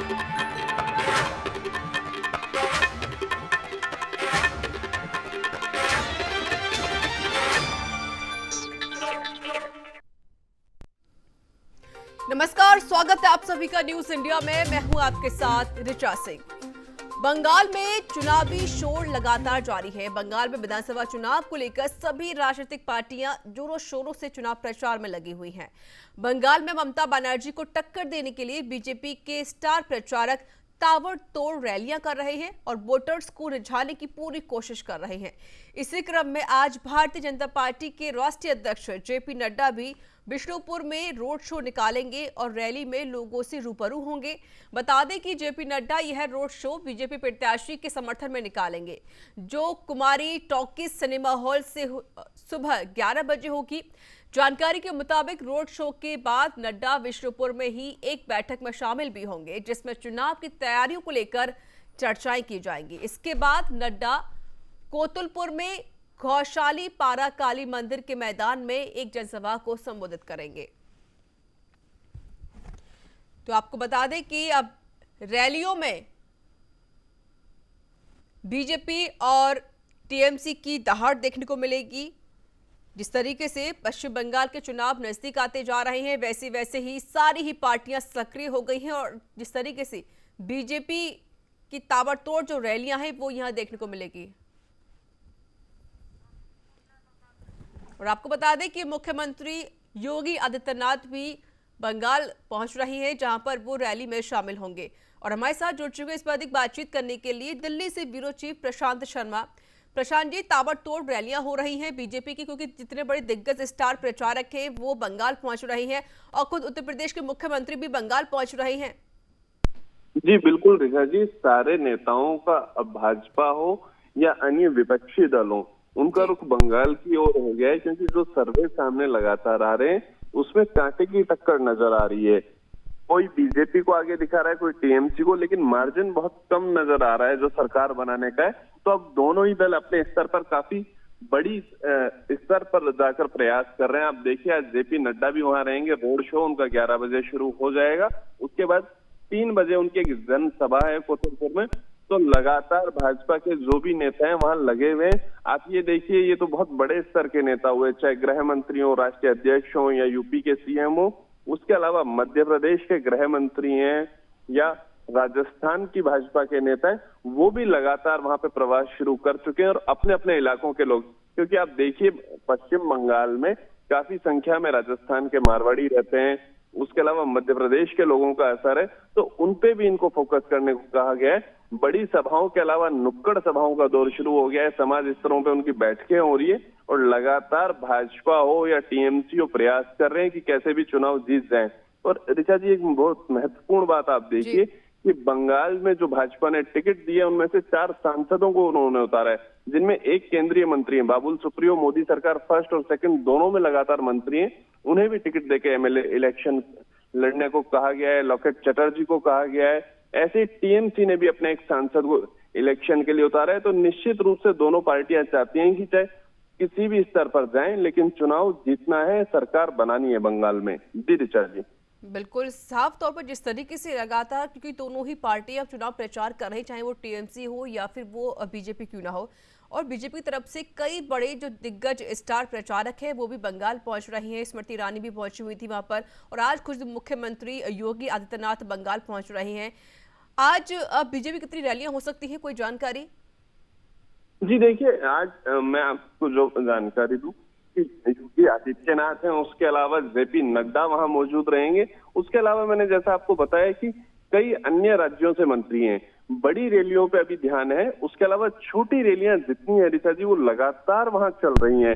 नमस्कार, स्वागत है आप सभी का न्यूज इंडिया में। मैं हूं आपके साथ ऋचा सिंह। बंगाल में चुनावी शोर लगातार जारी है। बंगाल में विधानसभा चुनाव को लेकर सभी राजनीतिक पार्टियां जोरों शोरों से चुनाव प्रचार में लगी हुई हैं। बंगाल में ममता बनर्जी को टक्कर देने के लिए बीजेपी के स्टार प्रचारक ताबड़तोड़ रैलियां कर रहे हैं और वोटर्स को रिझाने की पूरी कोशिश कर रहे हैं। इसी क्रम में आज भारतीय जनता पार्टी के राष्ट्रीय अध्यक्ष जेपी नड्डा भी बिष्णुपुर में रोड शो निकालेंगे और रैली में लोगों से रूबरू होंगे। बता दें कि जेपी नड्डा यह रोड शो बीजेपी प्रत्याशी के समर्थन में निकालेंगे, जो कुमारी टॉकीज सिनेमा हॉल से सुबह 11 बजे होगी। जानकारी के मुताबिक रोड शो के बाद नड्डा बिष्णुपुर में ही एक बैठक में शामिल भी होंगे, जिसमें चुनाव की तैयारियों को लेकर चर्चाएं की जाएंगी। इसके बाद नड्डा कोतुलपुर में घोषाली पारा काली मंदिर के मैदान में एक जनसभा को संबोधित करेंगे। तो आपको बता दें कि अब रैलियों में बीजेपी और टीएमसी की दहाड़ देखने को मिलेगी। जिस तरीके से पश्चिम बंगाल के चुनाव नजदीक आते जा रहे हैं, वैसे वैसे ही सारी ही पार्टियां सक्रिय हो गई हैं और जिस तरीके से बीजेपी की ताबड़तोड़ जो रैलियां हैं वो यहां देखने को मिलेगी। और आपको बता दें कि मुख्यमंत्री योगी आदित्यनाथ भी बंगाल पहुंच रही हैं, जहां पर वो रैली में शामिल होंगे। और हमारे साथ जुड़ चुके इस पर अधिक बातचीत करने के लिए दिल्ली से ब्यूरो चीफ प्रशांत शर्मा। प्रशांत जी, ताबड़तोड़ रैलियां हो रही हैं बीजेपी की, क्योंकि जितने बड़े दिग्गज स्टार प्रचारक हैं वो बंगाल पहुंच रहे हैं और खुद उत्तर प्रदेश के मुख्यमंत्री भी बंगाल पहुंच रहे हैं। जी बिल्कुल रिचा जी, सारे नेताओं का अब भाजपा हो या अन्य विपक्षी दल हो, उनका रुख बंगाल की ओर हो गया है, क्योंकि जो सर्वे सामने लगातार आ रहे हैं उसमें कांटे की टक्कर नजर आ रही है। कोई बीजेपी को आगे दिखा रहा है, कोई टीएमसी को, लेकिन मार्जिन बहुत कम नजर आ रहा है जो सरकार बनाने का है। तो अब दोनों ही दल अपने स्तर पर काफी बड़ी स्तर पर जाकर प्रयास कर रहे हैं। आप देखिए, आज जेपी नड्डा भी वहां रहेंगे। रोड शो उनका 11 बजे शुरू हो जाएगा। उसके बाद 3 बजे उनकी एक जनसभा है कोतुलपुर में। तो लगातार भाजपा के जो भी नेता हैं वहां लगे हुए हैं। आप ये देखिए, ये तो बहुत बड़े स्तर के नेता हुए, चाहे गृह मंत्री हो, राष्ट्रीय अध्यक्ष हो या यूपी के सीएम हो। उसके अलावा मध्य प्रदेश के गृह मंत्री हैं या राजस्थान की भाजपा के नेता हैं, वो भी लगातार वहां पे प्रवास शुरू कर चुके हैं और अपने अपने इलाकों के लोग, क्योंकि आप देखिए पश्चिम बंगाल में काफी संख्या में राजस्थान के मारवाड़ी रहते हैं, उसके अलावा मध्य प्रदेश के लोगों का असर है, तो उनपे भी इनको फोकस करने को कहा गया है। बड़ी सभाओं के अलावा नुक्कड़ सभाओं का दौर शुरू हो गया है, समाज स्तरों पे उनकी बैठकें हो रही है और लगातार भाजपा हो या टीएमसी हो प्रयास कर रहे हैं कि कैसे भी चुनाव जीत जाएं। और ऋचा जी, एक बहुत महत्वपूर्ण बात आप देखिए कि बंगाल में जो भाजपा ने टिकट दिए उनमें से 4 सांसदों को उन्होंने उतारा है, जिनमें एक केंद्रीय मंत्री है बाबुल सुप्रियो। मोदी सरकार फर्स्ट और सेकंड दोनों में लगातार मंत्री हैं, उन्हें भी टिकट देके एमएलए इलेक्शन लड़ने को कहा गया है। लॉकेट चटर्जी को कहा गया है। ऐसे टीएमसी ने भी अपने एक सांसद को इलेक्शन के लिए उतारा है। तो निश्चित रूप से दोनों पार्टियां चाहती हैं कि चाहे किसी भी स्तर पर जाएं, लेकिन चुनाव जीतना है, सरकार बनानी है बंगाल में। जी ऋचा जी, बिल्कुल साफ तौर पर जिस तरीके से लगातार, क्योंकि दोनों ही पार्टियां चुनाव प्रचार कर रही, चाहे वो टीएमसी हो या फिर वो बीजेपी क्यों ना हो, और बीजेपी की तरफ से कई बड़े जो दिग्गज स्टार प्रचारक हैं वो भी बंगाल पहुंच रही हैं। स्मृति ईरानी भी पहुंची हुई थी वहां पर, और आज खुद मुख्यमंत्री योगी आदित्यनाथ बंगाल पहुंच रहे हैं। आज बीजेपी कितनी रैलियां हो सकती हैं, कोई जानकारी? जी देखिए, आज मैं आपको जो जानकारी दूं, योगी आदित्यनाथ हैं, उसके अलावा जेपी नड्डा वहां मौजूद रहेंगे। उसके अलावा मैंने जैसा आपको बताया कि कई अन्य राज्यों से मंत्री हैं। बड़ी रैलियों पे अभी ध्यान है। उसके अलावा छोटी रैलियां जितनी है ऋचा जी, वो लगातार वहां चल रही हैं।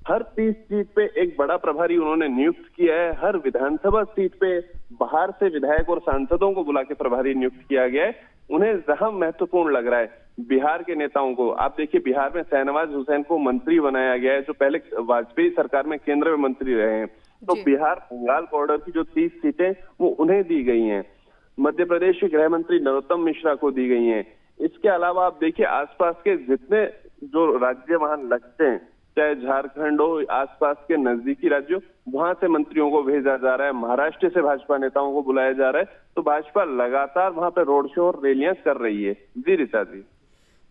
हर 30 सीट पे एक बड़ा प्रभारी उन्होंने नियुक्त किया है। हर विधानसभा सीट पे बाहर से विधायक और सांसदों को बुला के प्रभारी नियुक्त किया गया है। उन्हें जहां महत्वपूर्ण लग रहा है, बिहार के नेताओं को, आप देखिए बिहार में शहनवाज हुसैन को मंत्री बनाया गया है, जो पहले वाजपेयी सरकार में केंद्र में मंत्री रहे हैं। तो बिहार बंगाल बॉर्डर की जो 30 सीटें वो उन्हें दी गई हैं। मध्य प्रदेश के गृह मंत्री नरोत्तम मिश्रा को दी गई हैं। इसके अलावा आप देखिए आसपास के जितने जो राज्य वहां लगते हैं, चाहे झारखंड हो, आसपास के नजदीकी राज्यों, वहां से मंत्रियों को भेजा जा रहा है, महाराष्ट्र से भाजपा नेताओं को बुलाया जा रहा है। तो भाजपा लगातार वहां पे रोड शो और रैलियां कर रही है। जी ऋचा जी।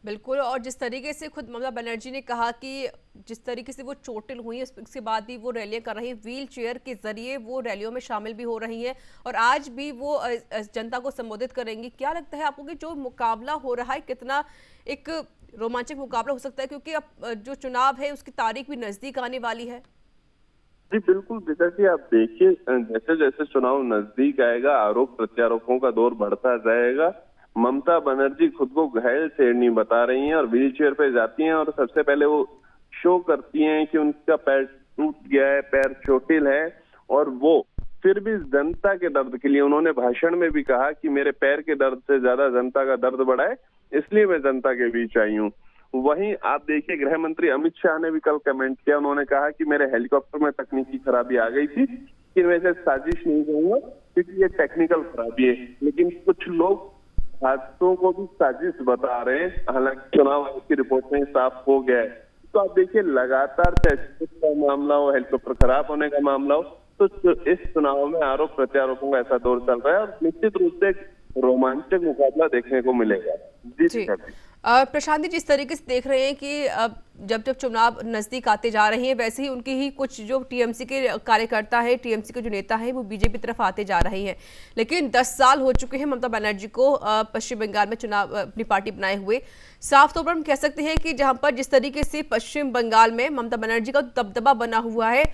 बिल्कुल, और जिस तरीके से खुद ममता बनर्जी ने कहा कि जिस तरीके से वो चोटिल हुई उसके बाद भी वो रैलियां कर रही हैं, व्हील चेयर के जरिए वो रैलियों में शामिल भी हो रही हैं और आज भी वो जनता को संबोधित करेंगी। क्या लगता है आपको कि जो मुकाबला हो रहा है कितना एक रोमांचक मुकाबला हो सकता है, क्योंकि अब जो चुनाव है उसकी तारीख भी नजदीक आने वाली है? जी बिल्कुल ऋचा जी, आप देखिए जैसे जैसे चुनाव नजदीक आएगा आरोप प्रत्यारोपों का दौर बढ़ता जाएगा। ममता बनर्जी खुद को घायल शेरनी बता रही हैं और व्हील चेयर पे जाती हैं और सबसे पहले वो शो करती हैं कि उनका पैर टूट गया है, पैर चोटिल है, और वो फिर भी जनता के दर्द के लिए, उन्होंने भाषण में भी कहा कि मेरे पैर के दर्द से ज्यादा जनता का दर्द बढ़ा है, इसलिए मैं जनता के बीच आई हूँ। वहीं आप देखिए गृह मंत्री अमित शाह ने भी कल कमेंट किया, उन्होंने कहा कि मेरे हेलीकॉप्टर में तकनीकी खराबी आ गई थी, कि मैं इसे साजिश नहीं कहूंगा क्योंकि ये टेक्निकल खराबी है। लेकिन कुछ लोग हादसों को भी साजिश बता रहे हैं, हालांकि चुनाव आयोग की रिपोर्ट में साफ हो गया है। तो आप देखिए लगातार का मामला हो, हेलीकॉप्टर खराब होने का मामला हो, तो इस चुनाव में आरोप प्रत्यारोपों का ऐसा दौर चल रहा है और निश्चित रूप से रोमांचक मुकाबला देखने को मिलेगा। जी। प्रशांत जी, जिस तरीके से देख रहे हैं कि अब जब जब चुनाव नजदीक आते जा रहे हैं वैसे ही उनकी ही कुछ जो टीएमसी के कार्यकर्ता है, टीएमसी के जो नेता हैं वो बीजेपी तरफ आते जा रहे हैं। लेकिन 10 साल हो चुके हैं ममता बनर्जी को पश्चिम बंगाल में चुनाव अपनी पार्टी बनाए हुए। साफ तौर पर हम कह सकते हैं कि जहां पर जिस तरीके से पश्चिम बंगाल में ममता बनर्जी का दबदबा बना हुआ है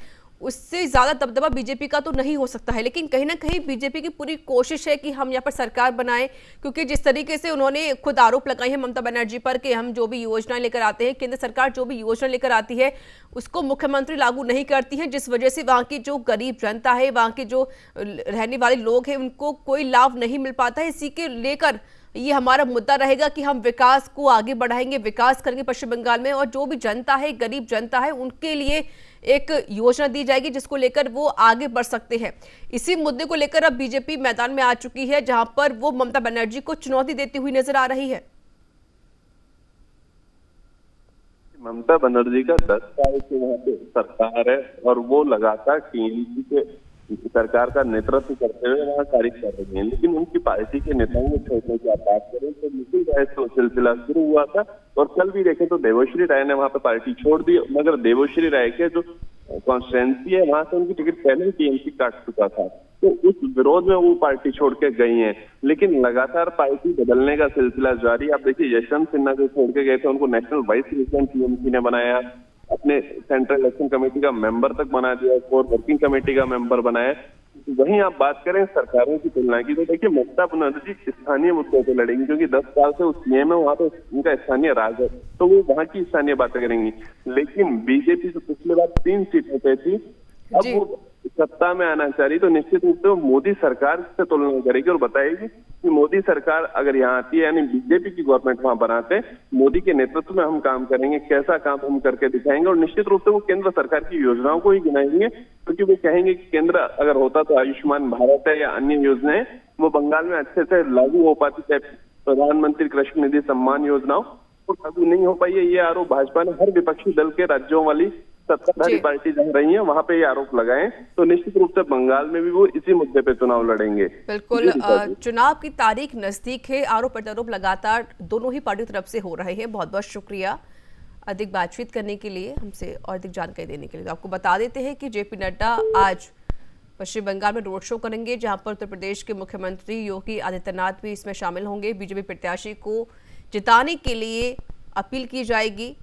उससे ज्यादा दबदबा बीजेपी का तो नहीं हो सकता है। लेकिन कहीं ना कहीं बीजेपी की पूरी कोशिश है कि हम यहाँ पर सरकार बनाएं, क्योंकि जिस तरीके से उन्होंने खुद आरोप लगाए हैं ममता बनर्जी पर कि हम जो भी योजना लेकर आते हैं, केंद्र सरकार जो भी योजना लेकर आती है उसको मुख्यमंत्री लागू नहीं करती है, जिस वजह से वहाँ की जो गरीब जनता है, वहाँ के जो रहने वाले लोग हैं उनको कोई लाभ नहीं मिल पाता है। इसी के लेकर ये हमारा मुद्दा रहेगा कि हम विकास को आगे बढ़ाएंगे, विकास करेंगे पश्चिम बंगाल में, और जो भी जनता है, गरीब जनता है, उनके लिए एक योजना दी जाएगी जिसको लेकर वो आगे बढ़ सकते हैं। इसी मुद्दे को लेकर अब बीजेपी मैदान में आ चुकी है, जहां पर वो ममता बनर्जी को चुनौती देती हुई नजर आ रही है। ममता बनर्जी का 10 साल से वहाँ पे सरकार है और वो लगातार टीएमसी के सरकार का नेतृत्व करते हुए वहाँ कार्य कर रही है। लेकिन उनकी पार्टी के नेताओं को छोड़ने की आप बात करें तो मुकुल राय से सिलसिला शुरू हुआ था और कल भी देखें तो देवश्री राय ने वहाँ पे पार्टी छोड़ दी, मगर देवश्री राय के जो कॉन्स्टिट्यूएंसी है वहां से उनकी टिकट पहले ही टीएमसी काट चुका था, तो उस विरोध में वो पार्टी छोड़ के गई हैं। लेकिन लगातार पार्टी बदलने का सिलसिला जारी। आप देखिए यशवंत सिन्हा जो छोड़ के गए थे उनको नेशनल वाइस प्रेसिडेंट टीएमसी ने बनाया, अपने सेंट्रल इलेक्शन कमेटी का मेंबर तक बना दिया, कोर वर्किंग कमेटी का मेंबर बनाया। वहीं आप बात करें सरकारों की तुलना की तो देखिए ममता बनर्जी स्थानीय मुद्दों पे लड़ेंगी, क्योंकि 10 साल से उस सीएम है, वहां पे उनका स्थानीय राज है, तो वो वहां की स्थानीय बातें करेंगी। लेकिन बीजेपी तो पिछले बार 3 सीटों पे थी, अब वो सत्ता में आना चाह रही, तो निश्चित रूप से वो मोदी सरकार से तुलना करेगी और बताएगी कि मोदी सरकार अगर यहाँ आती है, यानी बीजेपी की गवर्नमेंट वहां बनाते, मोदी के नेतृत्व में हम काम करेंगे, कैसा काम हम करके दिखाएंगे। और निश्चित रूप से वो केंद्र सरकार की योजनाओं को ही गिनाएंगे, क्योंकि वो कहेंगे कि केंद्र अगर होता तो आयुष्मान भारत है या अन्य योजनाएं वो बंगाल में अच्छे से लागू हो पाती, चाहे प्रधानमंत्री कृषि निधि सम्मान योजनाओं तो लागू नहीं हो पाई है। ये आरोप भाजपा ने हर विपक्षी दल के राज्यों वाली सत्ताधारी पार्टी जहाँ रही है वहां पे ये आरोप लगाए, तो निश्चित रूप से बंगाल में भी वो इसी मुद्दे पे चुनाव लड़ेंगे। बिल्कुल, चुनाव की तारीख नजदीक है, आरोप प्रत्यारोप लगातार दोनों ही पार्टियों तरफ से हो रहे हैं। बहुत बहुत शुक्रिया अधिक बातचीत करने के लिए, हमसे और अधिक जानकारी देने के लिए। आपको बता देते हैं कि जेपी नड्डा आज पश्चिम बंगाल में रोड शो करेंगे, जहां पर उत्तर प्रदेश के मुख्यमंत्री योगी आदित्यनाथ भी इसमें शामिल होंगे। बीजेपी प्रत्याशी को जिताने के लिए अपील की जाएगी।